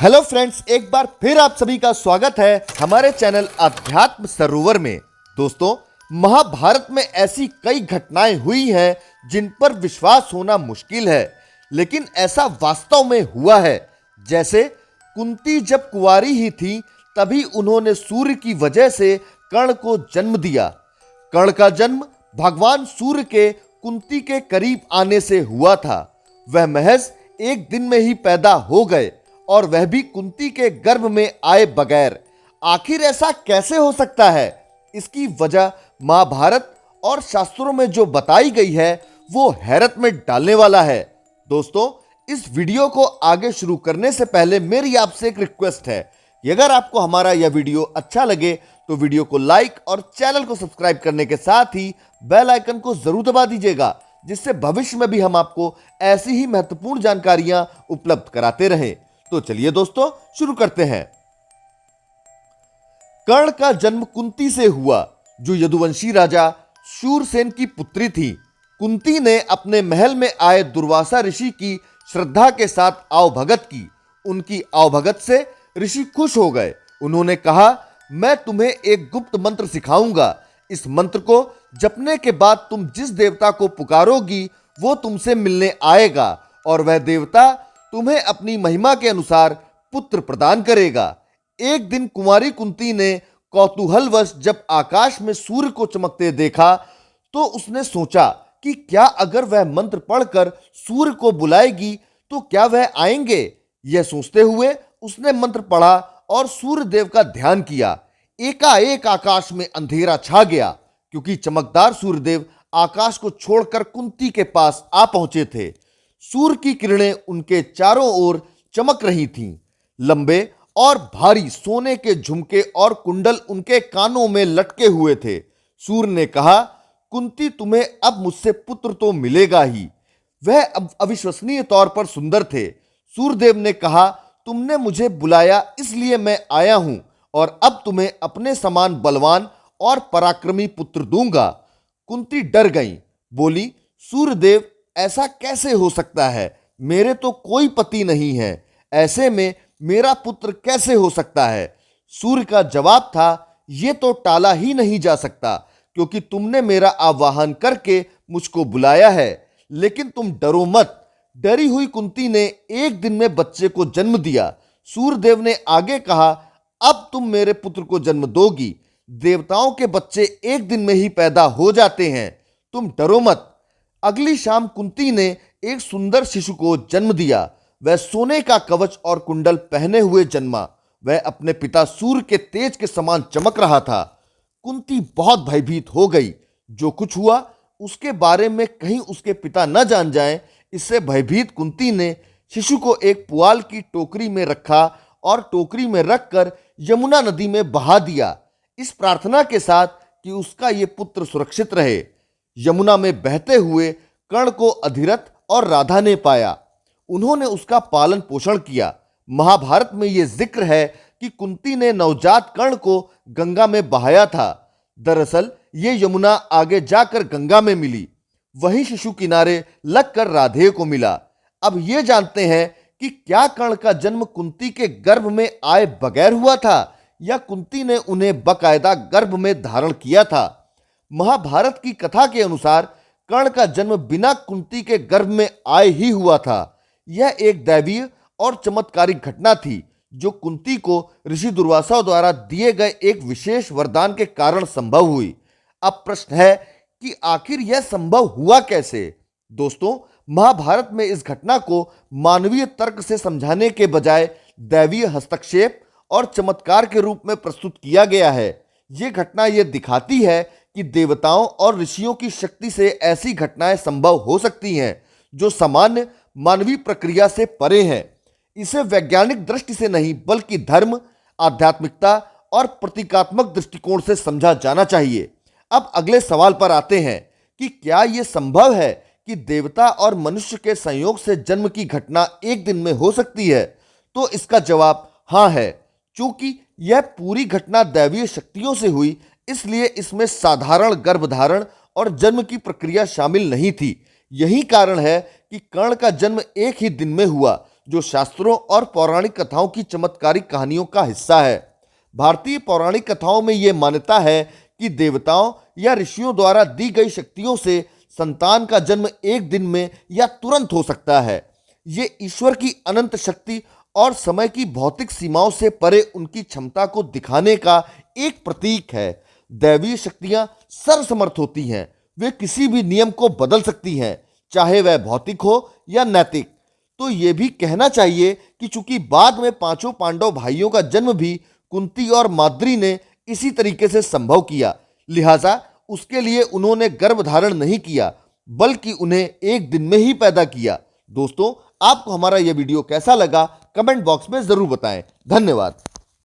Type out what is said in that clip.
Hello friends, एक बार फिर आप सभी का स्वागत है हमारे चैनल अध्यात्म सरोवर में। दोस्तों, महाभारत में ऐसी कई घटनाएं हुई हैं जिन पर विश्वास होना मुश्किल है, लेकिन ऐसा वास्तव में हुआ है। जैसे कुंती जब कुंवारी ही थी तभी उन्होंने सूर्य की वजह से कर्ण को जन्म दिया। कर्ण का जन्म भगवान सूर्य के कुंती के करीब आने से हुआ था। वह महज एक दिन में ही पैदा हो गए और वह भी कुंती के गर्भ में आए बगैर। आखिर ऐसा कैसे हो सकता है? इसकी वजह महाभारत और शास्त्रों में जो बताई गई है वो हैरत में डालने वाला है। दोस्तों, इस वीडियो को आगे शुरू करने से पहले मेरी आपसे एक रिक्वेस्ट है कि अगर आपको हमारा यह वीडियो अच्छा लगे तो वीडियो को लाइक और चैनल को सब्सक्राइब करने के साथ ही बेल आइकन को जरूर दबा दीजिएगा, जिससे भविष्य में भी हम आपको ऐसी ही महत्वपूर्ण जानकारियां उपलब्ध कराते रहें। तो चलिए दोस्तों, शुरू करते हैं। कर्ण का जन्म कुंती से हुआ, जो यदुवंशी राजा शूरसेन की पुत्री थी। कुंती ने अपने महल में आए दुर्वासा ऋषि की श्रद्धा के साथ आवभगत की। उनकी आवभगत से ऋषि खुश हो गए। उन्होंने कहा, मैं तुम्हें एक गुप्त मंत्र सिखाऊंगा। इस मंत्र को जपने के बाद तुम जिस देवता को पुकारोगी वो तुमसे मिलने आएगा और वह देवता तुम्हें अपनी महिमा के अनुसार पुत्र प्रदान करेगा। एक दिन कुंवारी कुंती ने कौतूहलवश जब आकाश में सूर्य को चमकते देखा तो उसने सोचा कि क्या अगर वह मंत्र पढ़कर सूर्य को बुलाएगी तो क्या वह आएंगे। यह सोचते हुए उसने मंत्र पढ़ा और सूर्य देव का ध्यान किया। एकाएक आकाश में अंधेरा छा गया, क्योंकि चमकदार सूर्यदेव आकाश को छोड़कर कुंती के पास आ पहुंचे थे। सूर्य की किरणें उनके चारों ओर चमक रही थीं। लंबे और भारी सोने के झुमके और कुंडल उनके कानों में लटके हुए थे। सूर्य ने कहा, कुंती, तुम्हें अब मुझसे पुत्र तो मिलेगा ही। वह अब अविश्वसनीय तौर पर सुंदर थे। सूर्यदेव ने कहा, तुमने मुझे बुलाया इसलिए मैं आया हूं और अब तुम्हें अपने समान बलवान और पराक्रमी पुत्र दूंगा। कुंती डर गई, बोली, सूर्यदेव, ऐसा कैसे हो सकता है? मेरे तो कोई पति नहीं है, ऐसे में मेरा पुत्र कैसे हो सकता है? सूर्य का जवाब था, यह तो टाला ही नहीं जा सकता, क्योंकि तुमने मेरा आवाहन करके मुझको बुलाया है। लेकिन तुम डरो मत। डरी हुई कुंती ने एक दिन में बच्चे को जन्म दिया। सूर्यदेव ने आगे कहा, अब तुम मेरे पुत्र को जन्म दोगी। देवताओं के बच्चे एक दिन में ही पैदा हो जाते हैं, तुम डरो मत। अगली शाम कुंती ने एक सुंदर शिशु को जन्म दिया। वह सोने का कवच और कुंडल पहने हुए जन्मा। वह अपने पिता सूर्य के तेज के समान चमक रहा था। कुंती बहुत भयभीत हो गई। जो कुछ हुआ उसके बारे में कहीं उसके पिता न जान जाएं, इससे भयभीत कुंती ने शिशु को एक पुआल की टोकरी में रखा और टोकरी में रखकर यमुना नदी में बहा दिया, इस प्रार्थना के साथ कि उसका ये पुत्र सुरक्षित रहे। यमुना में बहते हुए कर्ण को अधिरथ और राधा ने पाया। उन्होंने उसका पालन पोषण किया। महाभारत में यह जिक्र है कि कुंती ने नवजात कर्ण को गंगा में बहाया था। दरअसल ये यमुना आगे जाकर गंगा में मिली, वहीं शिशु किनारे लगकर राधेय को मिला। अब ये जानते हैं कि क्या कर्ण का जन्म कुंती के गर्भ में आए बगैर हुआ था या कुंती ने उन्हें बकायदा गर्भ में धारण किया था। महाभारत की कथा के अनुसार कर्ण का जन्म बिना कुंती के गर्भ में आए ही हुआ था। यह एक दैवीय और चमत्कारिक घटना थी जो कुंती को ऋषि दुर्वासा द्वारा दिए गए एक विशेष वरदान के कारण संभव हुई। अब प्रश्न है कि आखिर यह संभव हुआ कैसे? दोस्तों, महाभारत में इस घटना को मानवीय तर्क से समझाने के बजाय दैवीय हस्तक्षेप और चमत्कार के रूप में प्रस्तुत किया गया है। यह घटना यह दिखाती है कि देवताओं और ऋषियों की शक्ति से ऐसी घटनाएं संभव हो सकती हैं जो सामान्य मानवीय प्रक्रिया से परे हैं। इसे वैज्ञानिक दृष्टि से नहीं बल्कि धर्म, आध्यात्मिकता और प्रतीकात्मक दृष्टिकोण से समझा जाना चाहिए। अब अगले सवाल पर आते हैं कि क्या यह संभव है कि देवता और मनुष्य के संयोग से जन्म की घटना एक दिन में हो सकती है? तो इसका जवाब हाँ है। चूंकि यह पूरी घटना दैवीय शक्तियों से हुई, इसलिए इसमें साधारण गर्भधारण और जन्म की प्रक्रिया शामिल नहीं थी। यही कारण है कि कर्ण का जन्म एक ही दिन में हुआ, जो शास्त्रों और पौराणिक कथाओं की चमत्कारिक कहानियों का हिस्सा है। भारतीय पौराणिक कथाओं में यह मान्यता है कि देवताओं या ऋषियों द्वारा दी गई शक्तियों से संतान का जन्म एक दिन में या तुरंत हो सकता है। ये ईश्वर की अनंत शक्ति और समय की भौतिक सीमाओं से परे उनकी क्षमता को दिखाने का एक प्रतीक है। दैवीय शक्तियां सर्वसमर्थ होती हैं, वे किसी भी नियम को बदल सकती हैं, चाहे वह भौतिक हो या नैतिक। तो ये भी कहना चाहिए कि चूंकि बाद में पांचों पांडव भाइयों का जन्म भी कुंती और माद्री ने इसी तरीके से संभव किया, लिहाजा उसके लिए उन्होंने गर्भ धारण नहीं किया, बल्कि उन्हें एक दिन में ही पैदा किया। दोस्तों, आपको हमारा यह वीडियो कैसा लगा कमेंट बॉक्स में जरूर बताएं। धन्यवाद।